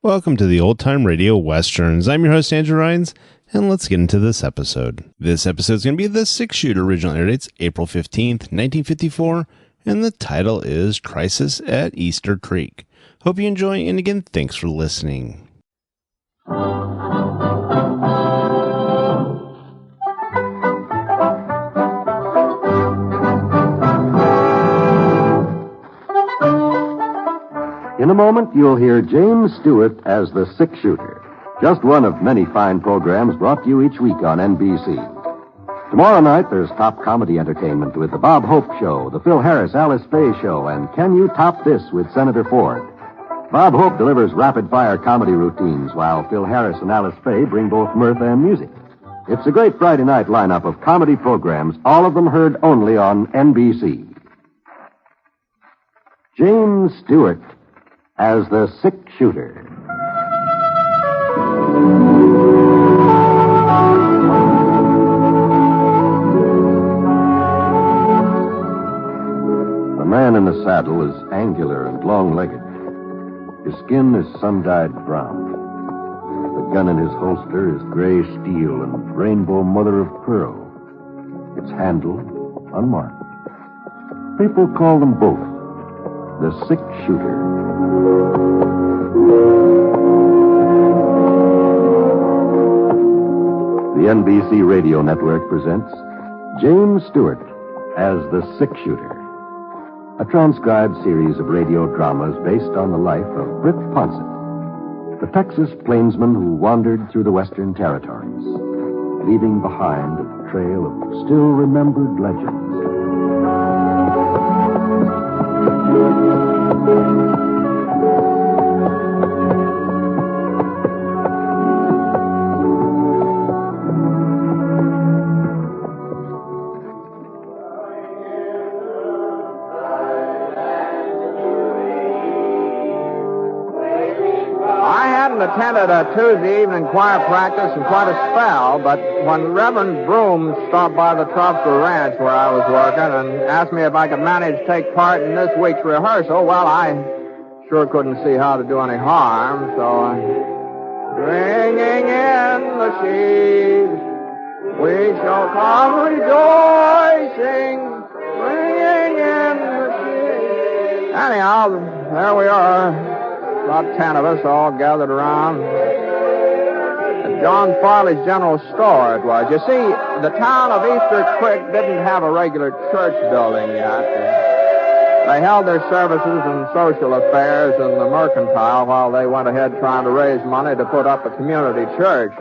Welcome to the Old Time Radio Westerns. I'm your host, Andrew Rhynes, and let's get into this episode. This episode is going to be the 6-shooter. Original air dates April 15th, 1954, and the title is Crisis at Easter Creek. Hope you enjoy, and again, thanks for listening. In a moment, you'll hear James Stewart as the 6-shooter, just one of many fine programs brought to you each week on NBC. Tomorrow night, there's top comedy entertainment with The Bob Hope Show, The Phil Harris-Alice Faye Show, and Can You Top This with Senator Ford. Bob Hope delivers rapid-fire comedy routines, while Phil Harris and Alice Faye bring both mirth and music. It's a great Friday night lineup of comedy programs, all of them heard only on NBC. James Stewart as the 6-shooter. The man in the saddle is angular and long-legged. His skin is sun-dyed brown. The gun in his holster is gray steel and rainbow mother of pearl. Its handle unmarked. People call them both the 6-shooter. The NBC Radio Network presents James Stewart as the 6-shooter, a transcribed series of radio dramas based on the life of Britt Ponset, the Texas plainsman who wandered through the Western Territories, leaving behind a trail of still-remembered legends. Attended a Tuesday evening choir practice in quite a spell, but when Reverend Broom stopped by the Tropical Ranch where I was working and asked me if I could manage to take part in this week's rehearsal, well, I sure couldn't see how to do any harm, so bringing in the sheaves, we shall come rejoicing, bringing in the sheaves. Anyhow, there we are. About 10 of us all gathered around at John Farley's General Store, it was. You see, the town of Easter Creek didn't have a regular church building yet. They held their services and social affairs in the Mercantile while they went ahead trying to raise money to put up a community church.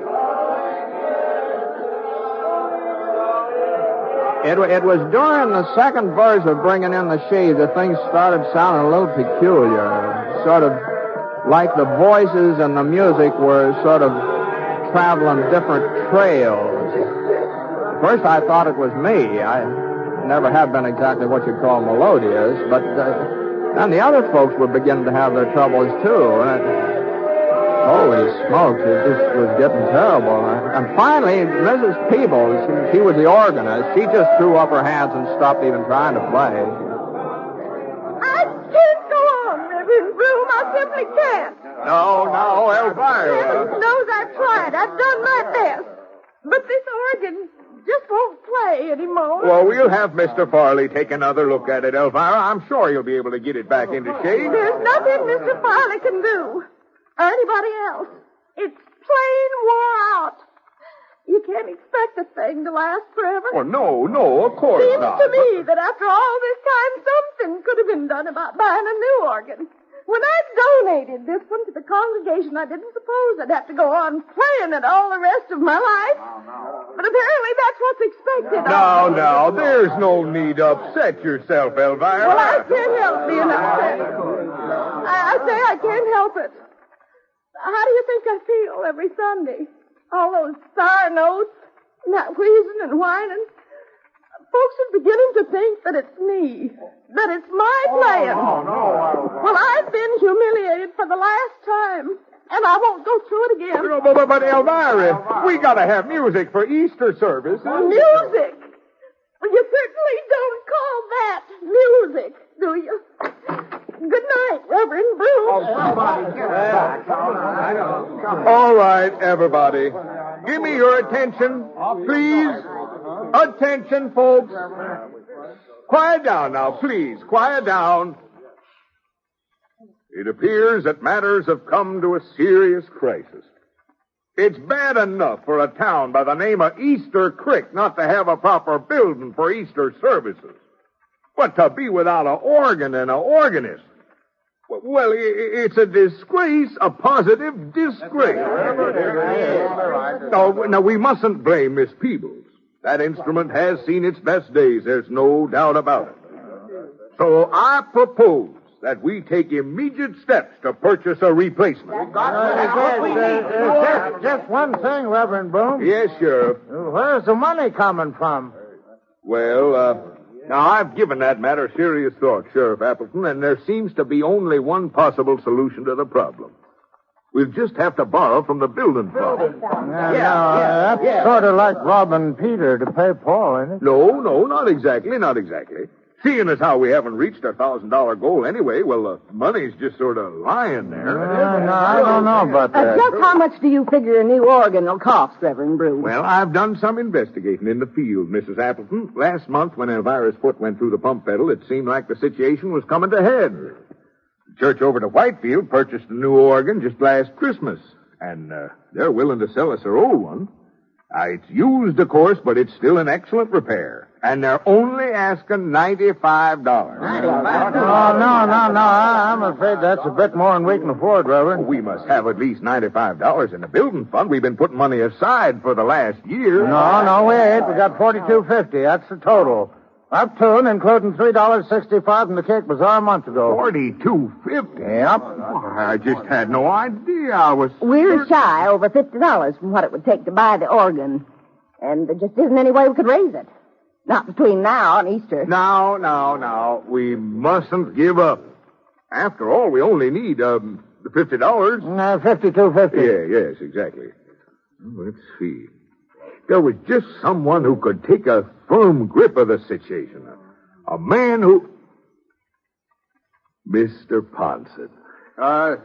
It was during the second verse of Bringing in the Sheaves that things started sounding a little peculiar, sort of like the voices and the music were sort of traveling different trails. At first I thought it was me. I never have been exactly what you'd call melodious, but then the other folks were beginning to have their troubles too. And holy smokes, it just was getting terrible. And finally, Mrs. Peebles, she was the organist, she just threw up her hands and stopped even trying to play. I simply can't. No, Elvira. Heaven knows I've tried. I've done my best. But this organ just won't play anymore. Well, we'll have Mr. Farley take another look at it, Elvira. I'm sure he'll be able to get it back into shape. There's nothing Mr. Farley can do. Or anybody else. It's plain wore out. You can't expect a thing to last forever. Oh, no, of course Seems not. to me that after all this time, something could have been done about buying a new organ. When I donated this one to the congregation, I didn't suppose I'd have to go on playing it all the rest of my life. But apparently that's what's expected. No, there's no need to upset yourself, Elvira. Well, I can't help being upset. I say I can't help it. How do you think I feel every Sunday? All those sour notes, and that wheezing and whining. Folks are beginning to think that it's me, that it's my playing. No. Well, I've been humiliated for the last time, and I won't go through it again. But Elvira, we gotta have music for Easter service. Music? Well, you certainly don't call that music, do you? Good night, Reverend Broom. All right, everybody. Give me your attention, please. Attention, folks. Quiet down now, please. Quiet down. It appears that matters have come to a serious crisis. It's bad enough for a town by the name of Easter Creek not to have a proper building for Easter services. But to be without an organ and an organist, well, it's a disgrace, a positive disgrace. Now, we mustn't blame Miss Peebles. That instrument has seen its best days, there's no doubt about it. So I propose that we take immediate steps to purchase a replacement. Just one thing, Reverend Broom. Yes, Sheriff. Where's the money coming from? Well, now I've given that matter serious thought, Sheriff Appleton, and there seems to be only one possible solution to the problem. We'll just have to borrow from the building fund. That's sort of like robbing Peter to pay Paul, isn't it? No, not exactly. Seeing as how we haven't reached our $1,000 goal anyway, well, the money's just sort of lying there. No, I don't know about that. Just how much do you figure a new organ will cost, Reverend Broom? Well, I've done some investigating in the field, Mrs. Appleton. Last month, when Elvira's foot went through the pump pedal, it seemed like the situation was coming to head. The church over to Whitefield purchased a new organ just last Christmas, and they're willing to sell us their old one. It's used, of course, but it's still in excellent repair. And they're only asking $95. No. I'm afraid that's a bit more than we can afford, Reverend. We must have at least $95 in the building fund. We've been putting money aside for the last year. No, we ain't. We got $42.50. That's the total. Up to and including $3.65 from the Cake Bazaar a month ago. $42.50? Yep. I just had no idea. We're shy over $50 from what it would take to buy the organ. And there just isn't any way we could raise it. Not between now and Easter. Now. We mustn't give up. After all, we only need the $50. $52.50. Yes, exactly. Let's see. There was just someone who could take a firm grip of the situation. A man who... Mr. Ponset.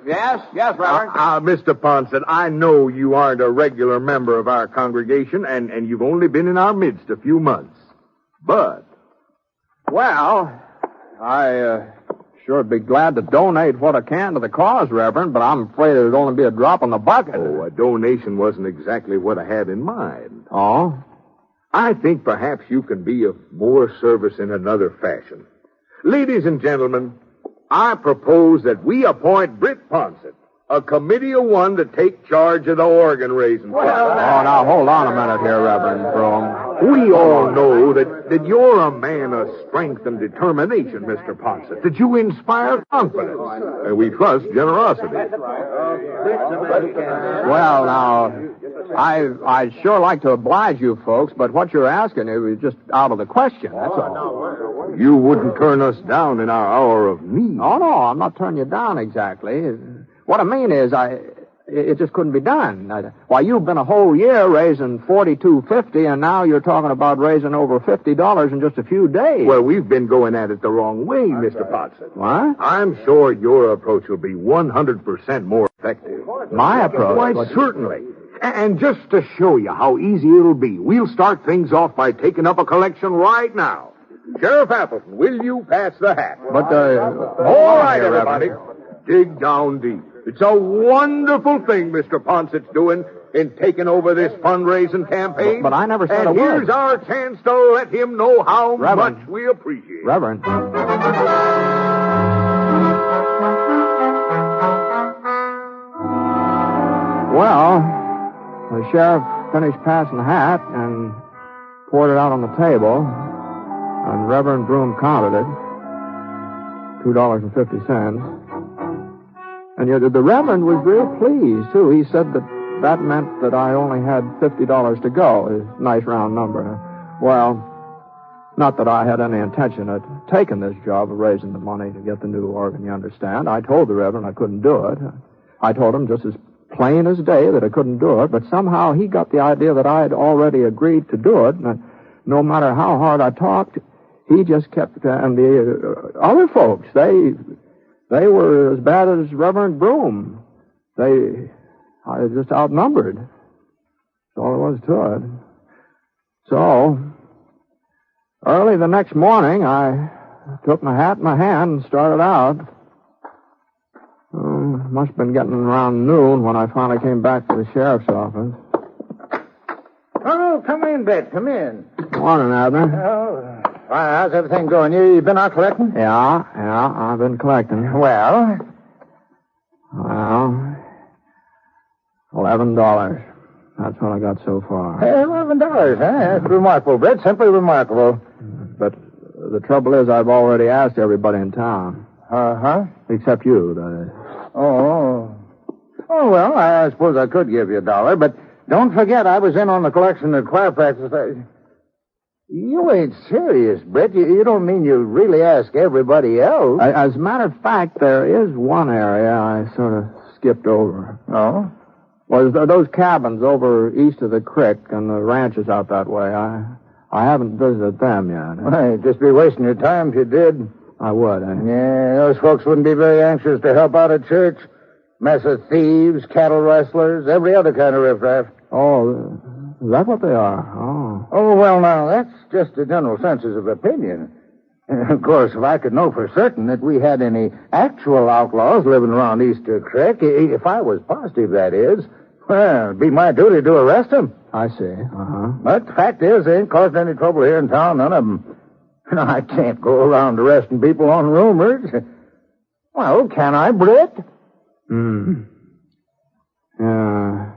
Yes, Reverend. Mr. Ponset, I know you aren't a regular member of our congregation, and you've only been in our midst a few months. But... Well, I sure be glad to donate what I can to the cause, Reverend, but I'm afraid it'd only be a drop in the bucket. Oh, a donation wasn't exactly what I had in mind. Oh? I think perhaps you can be of more service in another fashion. Ladies and gentlemen, I propose that we appoint Britt Ponset, a committee of one to take charge of the organ raising. Now, hold on a minute here, Reverend Broom. We all know that you're a man of strength and determination, Mr. Ponset, that you inspire confidence, and we trust generosity. Well, now, I'd sure like to oblige you folks, but what you're asking is just out of the question, that's all. You wouldn't turn us down in our hour of need. Oh, no, I'm not turning you down exactly. What I mean is, it just couldn't be done. Why, you've been a whole year raising $42.50, and now you're talking about raising over $50 in just a few days. Well, we've been going at it the wrong way, Mr. Ponset. What? I'm sure your approach will be 100% more effective. My approach? Why, certainly. And just to show you how easy it'll be, we'll start things off by taking up a collection right now. Sheriff Appleton, will you pass the hat? But, all right, everybody. Dig down deep. It's a wonderful thing Mr. Ponset's doing in taking over this fundraising campaign. But I never said a word. And here's our chance to let him know how Reverend. much we appreciate it. Reverend. Well, the sheriff finished passing the hat and poured it out on the table, and Reverend Broom counted it, $2.50. And the Reverend was real pleased, too. He said that meant that I only had $50 to go. A nice round number. Well, not that I had any intention of taking this job of raising the money to get the new organ, you understand. I told the Reverend I couldn't do it. I told him just as plain as day that I couldn't do it, but somehow he got the idea that I had already agreed to do it, and no matter how hard I talked, he just kept... and the other folks, they they were as bad as Reverend Broom. I was just outnumbered. That's all there was to it. So, early the next morning, I took my hat in my hand and started out. Must have been getting around noon when I finally came back to the sheriff's office. Oh, come in, Britt. Come in. Morning, Abner. Oh, how's everything going? You been out collecting? Yeah, I've been collecting. Well, $11. That's what I got so far. $11, huh? That's remarkable, Britt. Simply remarkable. But the trouble is I've already asked everybody in town. Uh-huh. Except you, that is. Oh, well, I suppose I could give you $1, but don't forget I was in on the collection at choir practice. You ain't serious, Britt. You don't mean you really ask everybody else? As a matter of fact, there is one area I sort of skipped over. Oh? Well, those cabins over east of the creek and the ranches out that way. I haven't visited them yet. Well, you'd just be wasting your time if you did. I would, eh? Yeah, those folks wouldn't be very anxious to help out at church. Mess of thieves, cattle rustlers, every other kind of riffraff. Oh, is that what they are? Oh, well, now, that's just a general census of opinion. Of course, if I could know for certain that we had any actual outlaws living around Easter Creek, if I was positive, that is, well, it'd be my duty to arrest them. I see. Uh-huh. But the fact is, they ain't caused any trouble here in town, none of them. I can't go around arresting people on rumors. Well, can I, Britt? Yeah.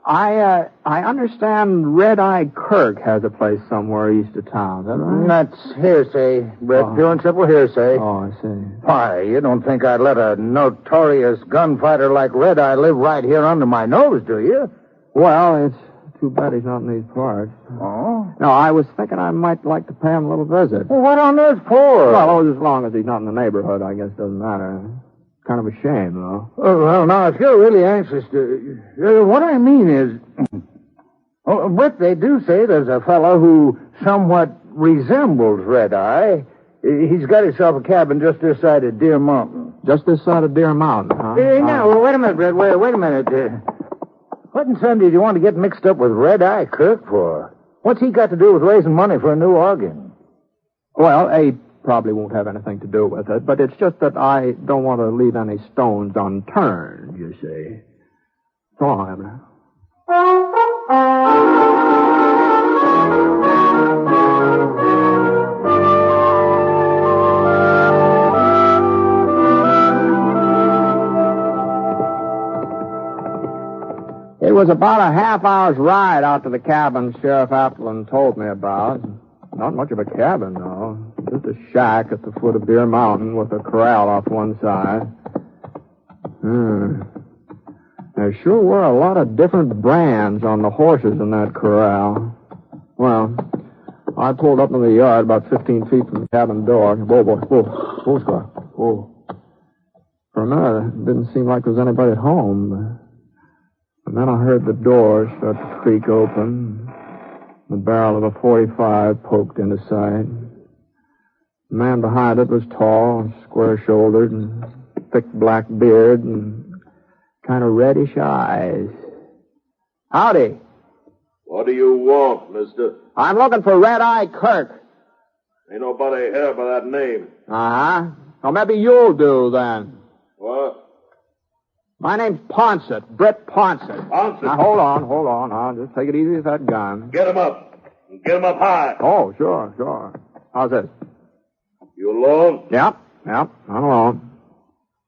I understand Red Eye Kirk has a place somewhere east of town. Is that right? That's hearsay, Britt. Pure and simple hearsay. Oh, I see. Why, you don't think I'd let a notorious gunfighter like Red Eye live right here under my nose, do you? Well, it's too bad he's not in these parts. Oh? No, I was thinking I might like to pay him a little visit. Well, what on earth for? Well, as long as he's not in the neighborhood, I guess it doesn't matter. Kind of a shame, though. Oh, well, now, if you're really anxious to... what I mean is... Britt, they do say there's a fellow who somewhat resembles Red Eye. He's got himself a cabin just this side of Deer Mountain. Just this side of Deer Mountain, huh? Now, wait a minute, Britt. Wait a minute. What in Sunday do you want to get mixed up with Red Eye Kirk for? What's he got to do with raising money for a new organ? Well, he probably won't have anything to do with it, but it's just that I don't want to leave any stones unturned, you see. So long, Abner. It was about a half-hour's ride out to the cabin Sheriff Adlam told me about. Not much of a cabin, though. Just a shack at the foot of Deer Mountain with a corral off one side. There sure were a lot of different brands on the horses in that corral. Well, I pulled up in the yard about 15 feet from the cabin door. Whoa, Scott. Whoa. For a minute, it didn't seem like there was anybody at home. And then I heard the door start to creak open. The barrel of a .45 poked into sight. The man behind it was tall, square-shouldered, and thick black beard, and kind of reddish eyes. Howdy. What do you want, mister? I'm looking for Red Eye Kirk. Ain't nobody here by that name. Uh-huh. Well, maybe you'll do, then. What? My name's Ponset, Britt Ponset. Ponset? Now, hold on. I'll just take it easy with that gun. Get him up. Get him up high. Oh, sure. How's this? You alone? Yep, I'm alone.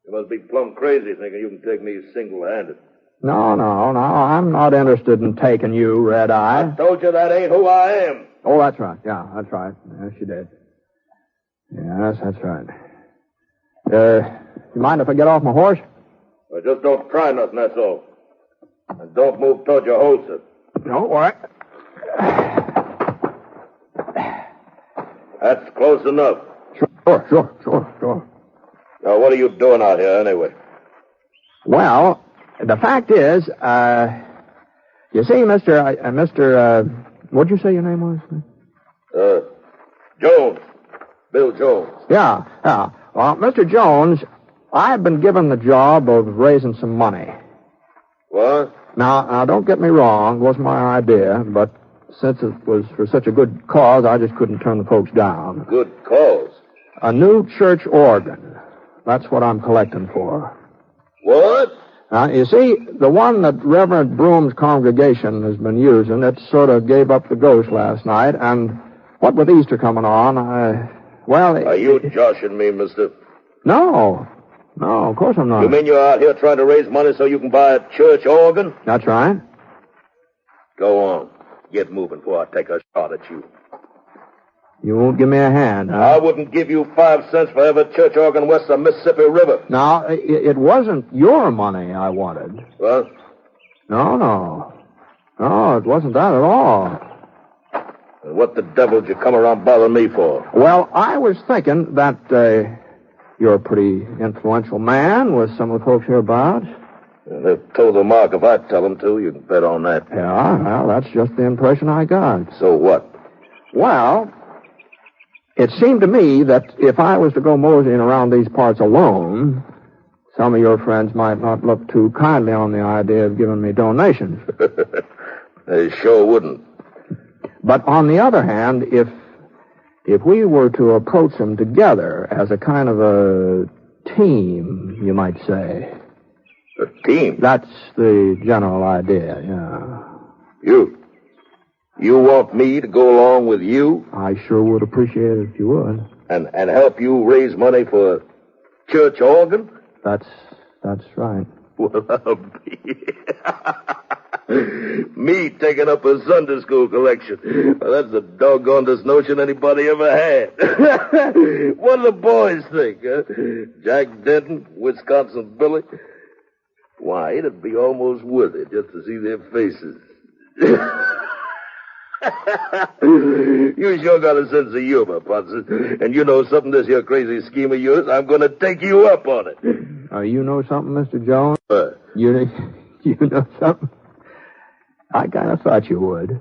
You must be plumb crazy thinking you can take me single-handed. No, I'm not interested in taking you, Red Eye. I told you that ain't who I am. Oh, that's right. Yeah, that's right. Yes, you did. Yes, that's right. You mind if I get off my horse? Well, just don't try nothing, that's all. And don't move toward your holster. Don't worry. That's close enough. Sure. Now, what are you doing out here, anyway? Well, the fact is, you see, Mr. What'd you say your name was? Jones. Bill Jones. Yeah. Well, Mr. Jones, I've been given the job of raising some money. What? Now, don't get me wrong. It wasn't my idea, but since it was for such a good cause, I just couldn't turn the folks down. Good cause. A new church organ. That's what I'm collecting for. What? Now, you see, the one that Reverend Broom's congregation has been using, it sort of gave up the ghost last night, and what with Easter coming on, Are you joshing me, mister? No, of course I'm not. You mean you're out here trying to raise money so you can buy a church organ? That's right. Go on. Get moving before I take a shot at you. You won't give me a hand, huh? I wouldn't give you 5 cents for every church organ west of the Mississippi River. Now, it wasn't your money I wanted. What? No, it wasn't that at all. What the devil did you come around bothering me for? Well, I was thinking that you're a pretty influential man with some of the folks hereabouts. They've told the mark if I tell them to. You can bet on that. Yeah, well, that's just the impression I got. So what? Well, it seemed to me that if I was to go moseying around these parts alone, some of your friends might not look too kindly on the idea of giving me donations. They sure wouldn't. But on the other hand, if we were to approach them together as a kind of a team, you might say. A team? That's the general idea, yeah. You want me to go along with you? I sure would appreciate it if you would. And help you raise money for a church organ? That's right. Well, I'll be... Me taking up a Sunday school collection. Well, that's the doggonedest notion anybody ever had. What do the boys think, huh? Jack Denton, Wisconsin Billy? Why, it'd be almost worth it just to see their faces. You sure got a sense of humor, Ponset. And you know something, this here crazy scheme of yours, I'm going to take you up on it. You know something, Mr. Jones? What? You know something? I kind of thought you would.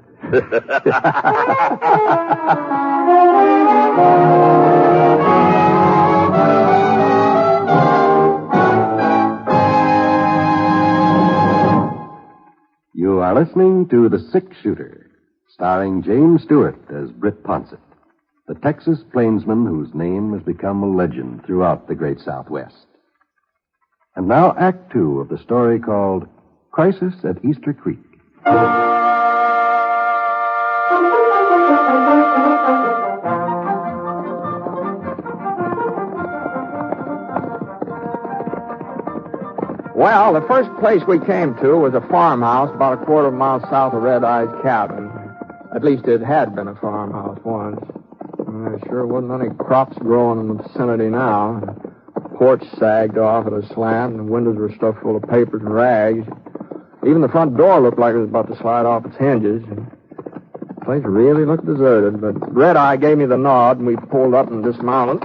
You are listening to The Six-Shooter, starring James Stewart as Britt Ponset, the Texas plainsman whose name has become a legend throughout the great Southwest. And now Act Two of the story called Crisis at Easter Creek. Well, the first place we came to was a farmhouse about a quarter of a mile south of Red Eye's cabin. At least it had been a farmhouse once. There sure wasn't any crops growing in the vicinity now. The porch sagged off at a slant, and the windows were stuffed full of papers and rags. Even the front door looked like it was about to slide off its hinges. The place really looked deserted, but Red Eye gave me the nod, and we pulled up and dismounted.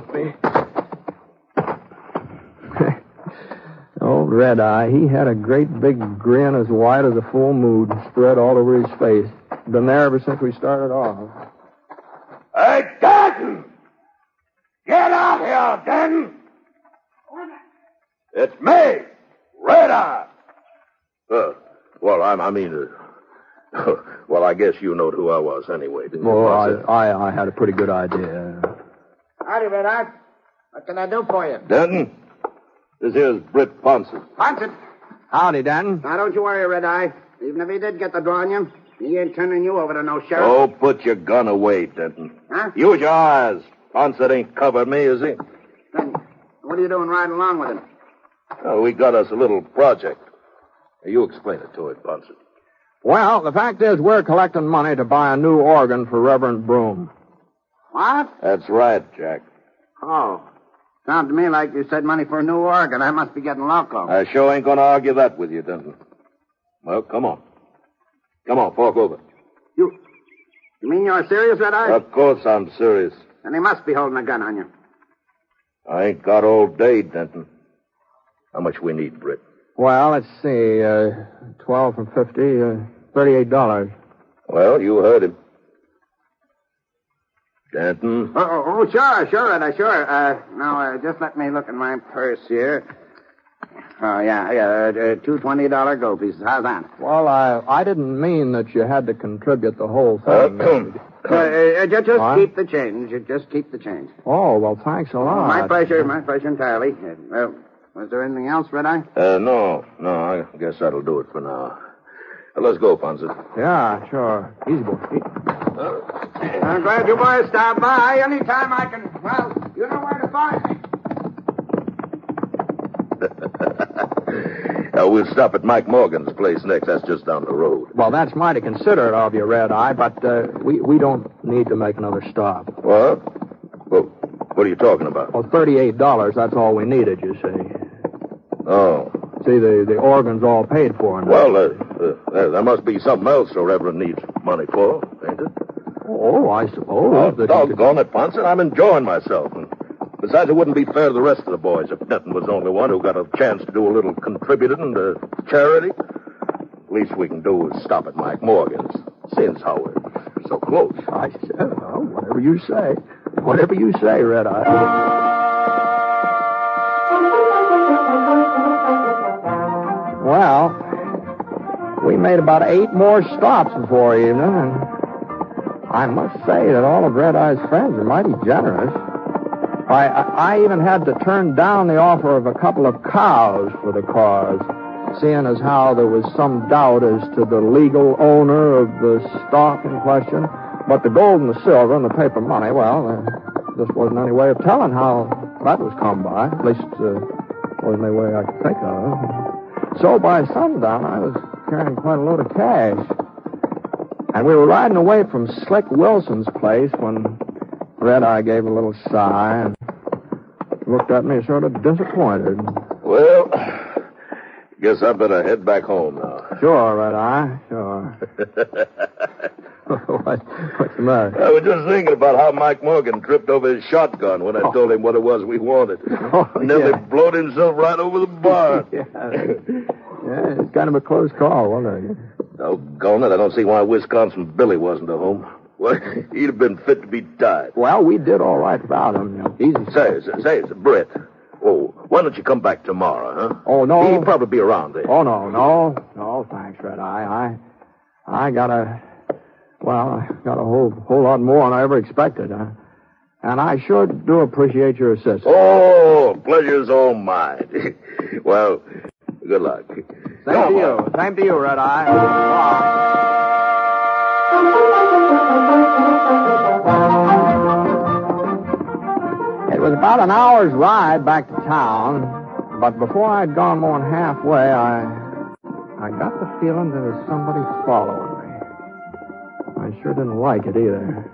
Old Red Eye, he had a great big grin as white as a full moon spread all over his face. Been there ever since we started off. Hey, Denton! Get out here, Denton! It's me, Red Eye. Well, well, I guess you know who I was anyway, didn't you? Well, I had a pretty good idea. Howdy, Red Eye. What can I do for you? Denton, this here's Britt Ponset. Ponset. Howdy, Denton. Now, don't you worry, Red Eye. Even if he did get the draw on you, he ain't turning you over to no sheriff. Oh, put your gun away, Denton. Huh? Use your eyes. Ponset ain't covered me, is he? Then what are you doing riding along with him? Oh, we got us a little project. You explain it to him, Ponset. Well, the fact is we're collecting money to buy a new organ for Reverend Broom. What? That's right, Jack. Oh. Sounds to me like you said money for a new organ. I must be getting loco. I sure ain't going to argue that with you, Denton. Well, come on. Come on, fork over. You mean you're serious, Red Eye? Of course I'm serious. Then he must be holding a gun on you. I ain't got all day, Denton. How much we need, Britt? Well, let's see. 12 from 50, $38. Well, you heard him. Denton? Sure, Red Eye, sure. Now, just let me look in my purse here. Oh, yeah, two $20 gold pieces. How's that? Well, I didn't mean that you had to contribute the whole thing. Just keep the change. Just keep the change. Oh, well, thanks a lot. My pleasure entirely. Was there anything else, Red Eye? No, I guess that'll do it for now. Let's go, Ponset. Yeah, sure. Easy, boy. I'm glad you boys stopped by. Anytime I can, well, you know where to find me. We'll stop at Mike Morgan's place next. That's just down the road. Well, that's mighty considerate of you, Red Eye, but we don't need to make another stop. What? Well, what are you talking about? Well, $38, that's all we needed, you see. Oh. See, the organ's all paid for now. Well, there must be something else the Reverend needs money for, ain't it? Oh, I suppose. Doggone it, Ponset. I'm enjoying myself. And besides, it wouldn't be fair to the rest of the boys if Denton was the only one who got a chance to do a little contributing to charity. Least we can do is stop at Mike Morgan's, seeing as how we're so close. I said, well, whatever you say. Whatever you say, Red Eye. Well, we made about 8 more stops before evening, and I must say that all of Red Eye's friends are mighty generous. I even had to turn down the offer of a couple of cows for the cause, seeing as how there was some doubt as to the legal owner of the stock in question. But the gold and the silver and the paper money, well, there just wasn't any way of telling how that was come by. At least, wasn't any way I could think of. So by sundown, I was carrying quite a load of cash. And we were riding away from Slick Wilson's place when Red Eye gave a little sigh and looked at me sort of disappointed. Well, guess I better head back home now. Sure, Red Eye, sure. What's the matter? I was just thinking about how Mike Morgan tripped over his shotgun when I told him what it was we wanted. Nearly blowed himself right over the barn. Yeah, it's kind of a close call, wasn't it? Doggone it, I don't see why Wisconsin Billy wasn't at home. Well, he'd have been fit to be tied. Well, we did all right without him. Easy. Say, Britt. Oh, why don't you come back tomorrow, huh? Oh, no. He'll probably be around there. Oh, no, thanks, Red Eye. I got a whole lot more than I ever expected. And I sure do appreciate your assistance. Oh, pleasure's all mine. Well, good luck. Same to you, Red Eye. It was about an hour's ride back to town, but before I'd gone more than halfway, I got the feeling there was somebody following me. I sure didn't like it either.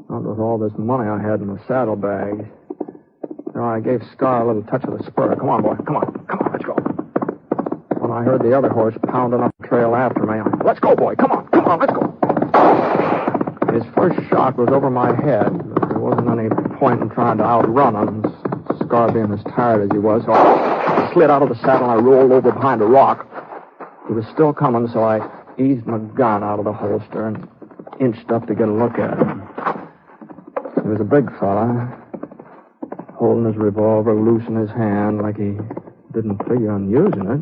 Not with all this money I had in the saddlebags. So I gave Scar a little touch of the spur. Come on, boy. Come on, let's go. When I heard the other horse pounding up the trail after me, let's go, boy. Come on, let's go. His first shot was over my head. There wasn't any point in trying to outrun him, Scar being as tired as he was. So I slid out of the saddle and I rolled over behind a rock. He was still coming, so I eased my gun out of the holster and inched up to get a look at him. He was a big fella, holding his revolver loose in his hand like he didn't figure on using it.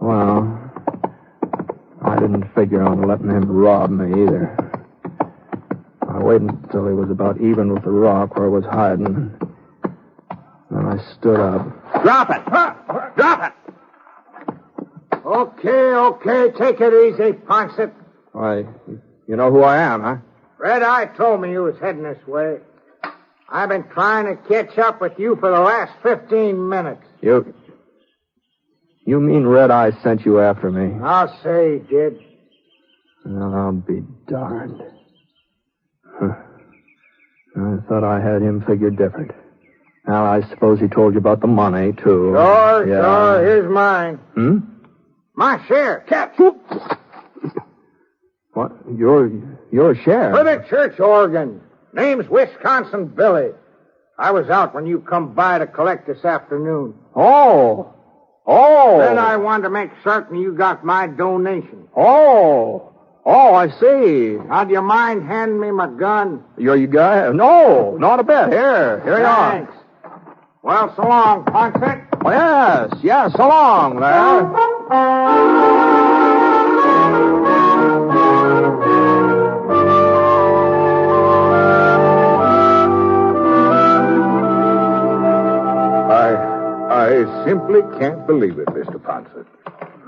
Well, I didn't figure on letting him rob me either. I waited until he was about even with the rock where I was hiding. Then I stood up. Drop it! Drop it! Okay, take it easy, Ponset. Why, you know who I am, huh? Red Eye told me you was heading this way. I've been trying to catch up with you for the last 15 minutes. You mean Red Eye sent you after me? I'll say he did. Well, I'll be darned. I thought I had him figured different. Now, I suppose he told you about the money, too. Sure. Here's mine. My share. Catch. What? Your share? For the church organ. Name's Wisconsin Billy. I was out when you come by to collect this afternoon. Oh! Then I wanted to make certain you got my donation. Oh! Oh, I see. Now, do you mind handing me my gun? You guy? No, not a bit. Here you are. Thanks. Well, so long, Ponset. Oh, yes, so long there. I simply can't believe it, Mr. Ponset.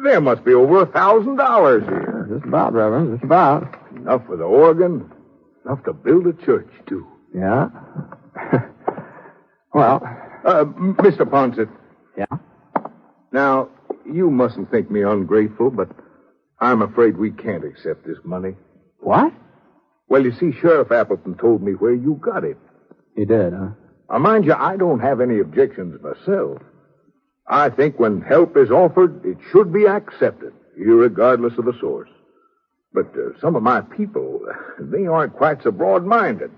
There must be over $1,000 here. Just about, Reverend, just about. Enough for the organ, enough to build a church, too. Yeah? Well... Mr. Ponset. Yeah? Now, you mustn't think me ungrateful, but I'm afraid we can't accept this money. What? Well, you see, Sheriff Appleton told me where you got it. He did, huh? Now, mind you, I don't have any objections myself. I think when help is offered, it should be accepted, irregardless of the source. But some of my people, they aren't quite so broad-minded.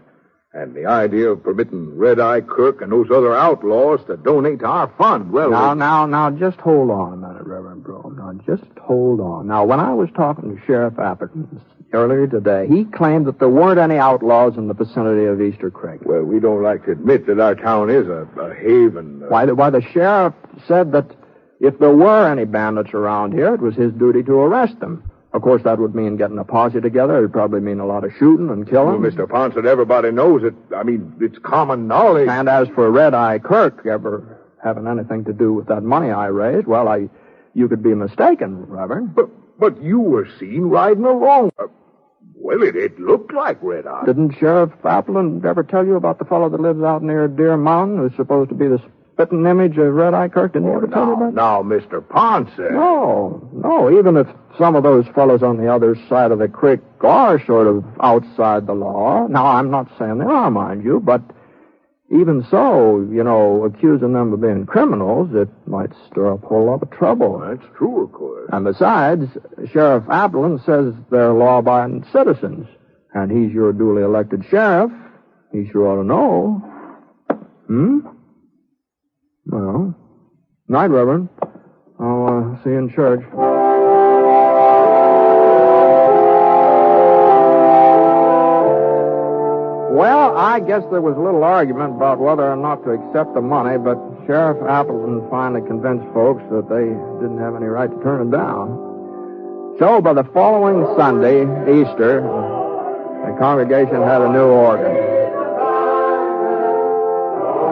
And the idea of permitting Red-Eye Kirk and those other outlaws to donate to our fund, well... Now, just hold on a minute, Reverend Broom. Now, just hold on. Now, when I was talking to Sheriff Appleton earlier today, he claimed that there weren't any outlaws in the vicinity of Easter Creek. Well, we don't like to admit that our town is a haven. Why, the sheriff said that if there were any bandits around here, it was his duty to arrest them. Of course, that would mean getting a posse together. It would probably mean a lot of shooting and killing. Well, Mr. Ponset, everybody knows it. I mean, it's common knowledge. And as for Red-Eye Kirk ever having anything to do with that money I raised, well, you could be mistaken, Reverend. But you were seen riding along. Well, it looked like Red-Eye. Didn't Sheriff Appleton ever tell you about the fellow that lives out near Deer Mountain who's supposed to be the spitting image of Red-Eye Kirk? Didn't he ever tell you about that? Now, Mr. Ponset. No, even if some of those fellows on the other side of the creek are sort of outside the law. Now, I'm not saying they are, mind you, but even so, accusing them of being criminals, it might stir up a whole lot of trouble. That's true, of course. And besides, Sheriff Appleton says they're law-abiding citizens, and he's your duly elected sheriff. He sure ought to know. Well, night, Reverend. I'll see you in church. Well, I guess there was a little argument about whether or not to accept the money, but Sheriff Appleton finally convinced folks that they didn't have any right to turn it down. So, by the following Sunday, Easter, the congregation had a new organ.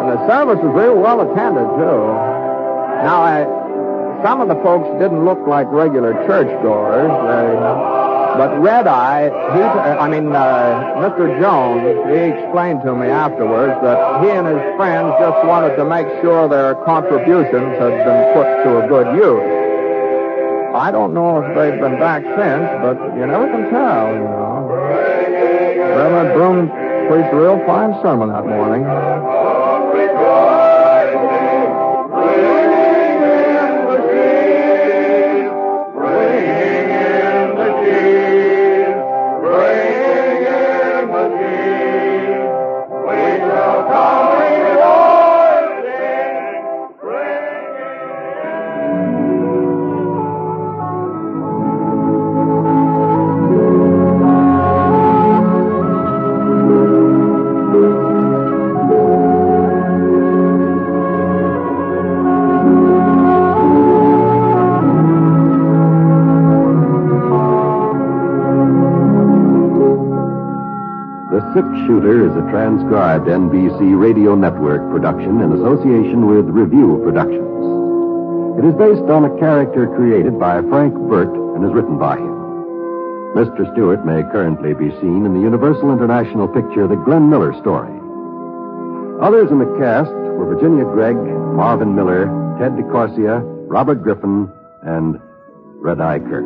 And the service was real well attended, too. Now, some of the folks didn't look like regular churchgoers. But Red-Eye, Mr. Jones, he explained to me afterwards that he and his friends just wanted to make sure their contributions had been put to a good use. I don't know if they've been back since, but you never can tell, Reverend Broom preached a real fine sermon that morning. Six-Shooter is a transcribed NBC Radio Network production in association with Review Productions. It is based on a character created by Frank Burt and is written by him. Mr. Stewart may currently be seen in the Universal International picture The Glenn Miller Story. Others in the cast were Virginia Gregg, Marvin Miller, Ted Corsia, Robert Griffin, and Red-Eye Kirk.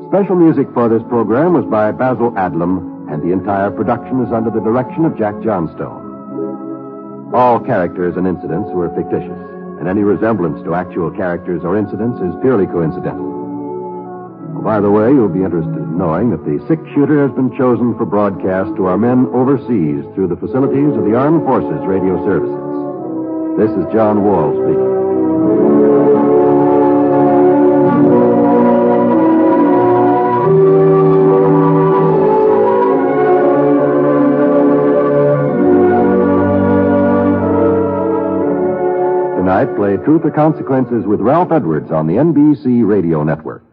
Special music for this program was by Basil Adlam, and the entire production is under the direction of Jack Johnstone. All characters and incidents were fictitious, and any resemblance to actual characters or incidents is purely coincidental. Oh, by the way, you'll be interested in knowing that the Six-Shooter has been chosen for broadcast to our men overseas through the facilities of the Armed Forces Radio Services. This is John Wall speaking. play Truth or Consequences with Ralph Edwards on the NBC Radio Network.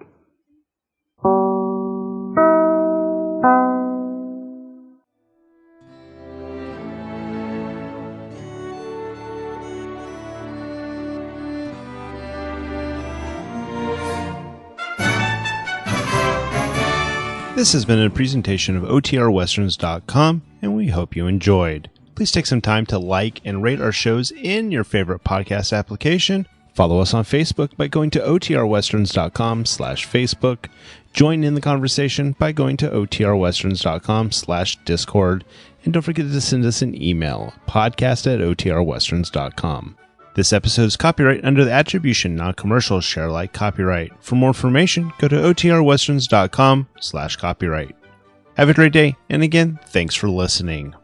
This has been a presentation of OTRWesterns.com, and we hope you enjoyed. Please take some time to like and rate our shows in your favorite podcast application. Follow us on Facebook by going to OTRWesterns.com/Facebook. Join in the conversation by going to OTRWesterns.com/Discord. And don't forget to send us an email, podcast@OTRWesterns.com. This episode is copyright under the Attribution Non-Commercial Share Alike copyright. For more information, go to OTRWesterns.com/copyright. Have a great day, and again, thanks for listening.